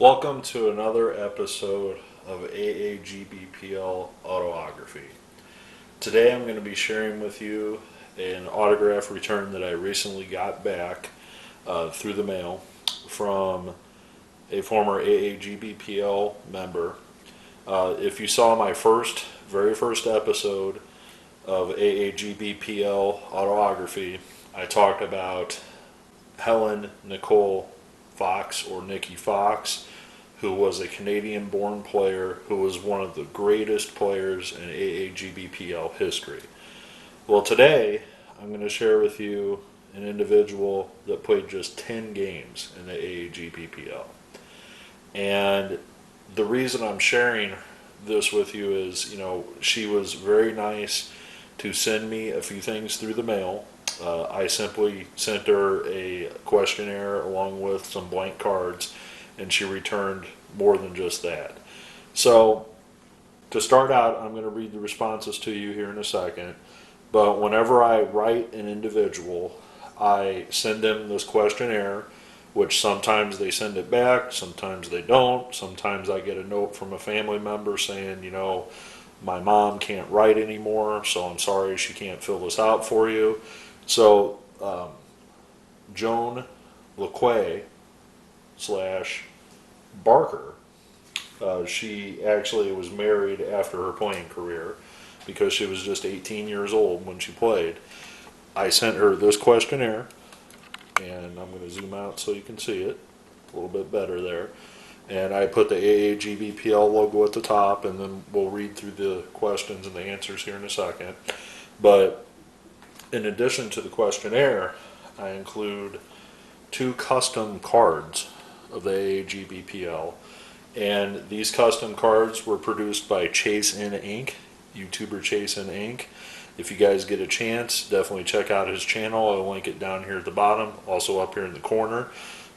Welcome to another episode of AAGBPL AutoGraphy. Today I'm going to be sharing with you an autograph return that I recently got back through the mail from a former AAGBPL member. If you saw my very first episode of AAGBPL AutoGraphy, I talked about Helen Nicole Fox, or Nikki Fox, who was a Canadian-born player who was one of the greatest players in AAGBPL history. Well, today I'm going to share with you an individual that played just 10 games in the AAGBPL. And the reason I'm sharing this with you is, she was very nice to send me a few things through the mail. I simply sent her a questionnaire along with some blank cards, and she returned more than just that. So, to start out, I'm going to read the responses to you here in a second. But whenever I write an individual, I send them this questionnaire, which sometimes they send it back, sometimes they don't. Sometimes I get a note from a family member saying, my mom can't write anymore, so I'm sorry she can't fill this out for you. So, Joan Lequia-Barker, she actually was married after her playing career because she was just 18 years old when she played. I sent her this questionnaire, and I'm going to zoom out so you can see it a little bit better there. And I put the AAGBPL logo at the top, and then we'll read through the questions and the answers here in a second. But in addition to the questionnaire, I include 2 custom cards of the AAGBPL. And these custom cards were produced by Chase in Ink, YouTuber Chase in Ink. If you guys get a chance, definitely check out his channel. I'll link it down here at the bottom, also up here in the corner.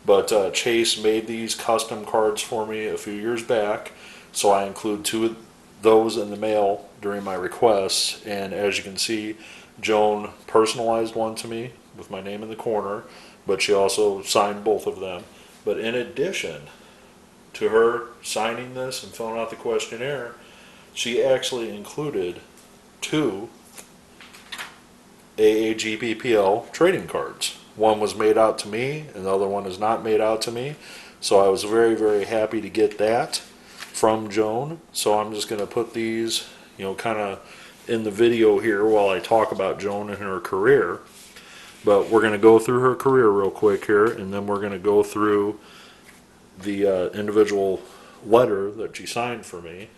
But Chase made these custom cards for me a few years back, so I include 2 of those in the mail during my requests. And as you can see, Joan personalized one to me with my name in the corner, but she also signed both of them. But in addition to her signing this and filling out the questionnaire, she actually included 2 AAGBPL trading cards. One was made out to me, and the other one is not made out to me. So I was very, very happy to get that from Joan. So I'm just going to put these, kind of in the video here while I talk about Joan and her career. But we're going to go through her career real quick here, and then we're going to go through the individual letter that she signed for me.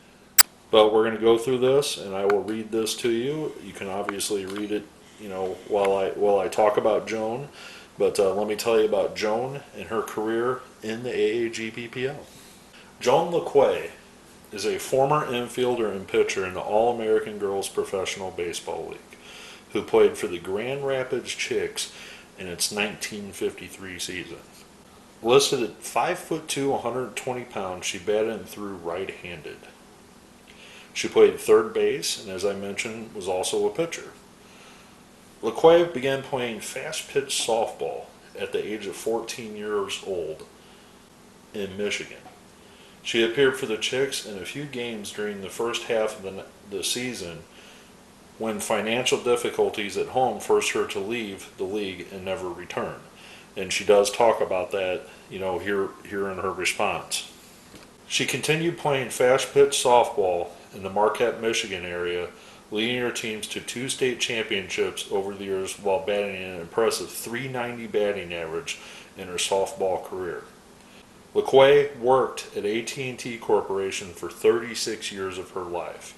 But we're going to go through this, and I will read this to you. You can obviously read it, while I talk about Joan. But let me tell you about Joan and her career in the AAGBPL. Joan Lequia is a former infielder and pitcher in the All-American Girls Professional Baseball League, who played for the Grand Rapids Chicks in its 1953 season. Listed at 5'2", 120 pounds, she batted and threw right-handed. She played third base, and as I mentioned, was also a pitcher. Lequia began playing fast-pitch softball at the age of 14 years old in Michigan. She appeared for the Chicks in a few games during the first half of the season when financial difficulties at home forced her to leave the league and never return. And she does talk about that, here in her response. She continued playing fast-pitch softball in the Marquette, Michigan area, leading her teams to 2 state championships over the years while batting an impressive .390 batting average in her softball career. Lequia worked at AT&T Corporation for 36 years of her life.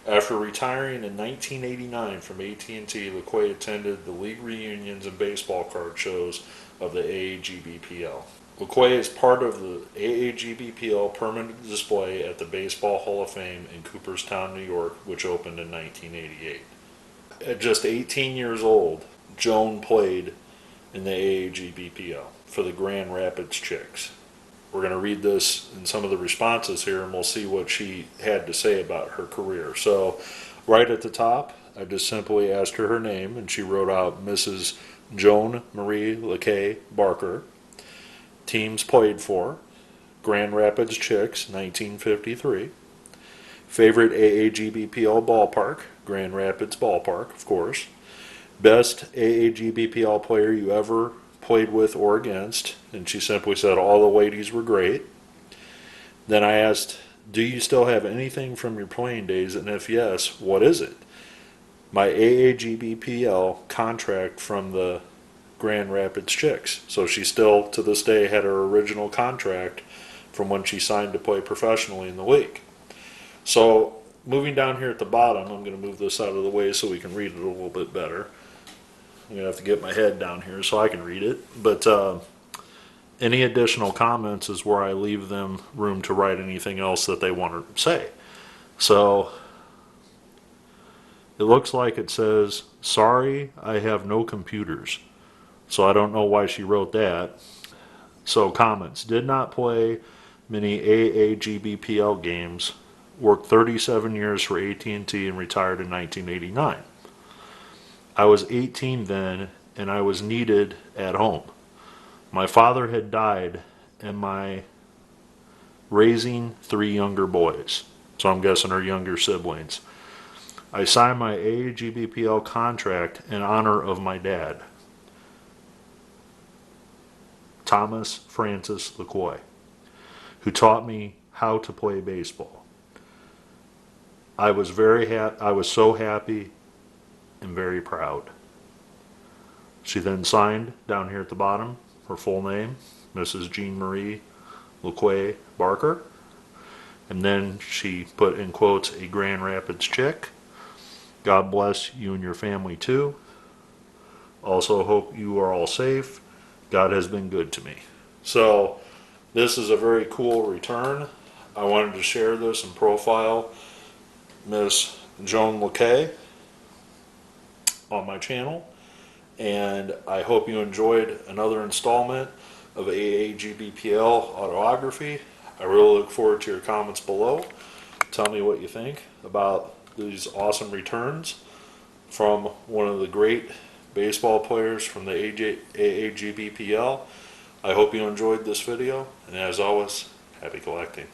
After retiring in 1989 from AT&T, Lequia attended the league reunions and baseball card shows of the AAGBPL. Lequia is part of the AAGBPL permanent display at the Baseball Hall of Fame in Cooperstown, New York, which opened in 1988. At just 18 years old, Joan played in the AAGBPL for the Grand Rapids Chicks. We're going to read this in some of the responses here, and we'll see what she had to say about her career. So, right at the top, I just simply asked her name, and she wrote out Mrs. Joan Marie Lequia-Barker. Teams played for: Grand Rapids Chicks, 1953. Favorite AAGBPL ballpark, Grand Rapids Ballpark, of course. Best AAGBPL player you ever played with or against, and she simply said all the ladies were great. Then I asked, do you still have anything from your playing days, and if yes, what is it? My AAGBPL contract from the Grand Rapids Chicks. So she still, to this day, had her original contract from when she signed to play professionally in the league. So moving down here at the bottom, I'm going to move this out of the way so we can read it a little bit better. I'm going to have to get my head down here so I can read it. But any additional comments is where I leave them room to write anything else that they want to say. So it looks like it says, sorry, I have no computers. So I don't know why she wrote that. So comments, did not play many AAGBPL games, worked 37 years for AT&T and retired in 1989. I was 18 then and I was needed at home. My father had died and my raising 3 younger boys. So I'm guessing her younger siblings. I signed my AAGBPL contract in honor of my dad, Thomas Francis Lequia, who taught me how to play baseball. I was so happy and very proud. She then signed down here at the bottom her full name, Mrs. Jean Marie Lequia-Barker, and then she put in quotes a Grand Rapids chick. God bless you and your family too. Also hope you are all safe. God has been good to me. So this is a very cool return. I wanted to share this and profile Miss Joan Lequia on my channel, and I hope you enjoyed another installment of AAGBPL Autography. I really look forward to your comments below. Tell me what you think about these awesome returns from one of the great baseball players from the AAGBPL. I hope you enjoyed this video, and as always, happy collecting.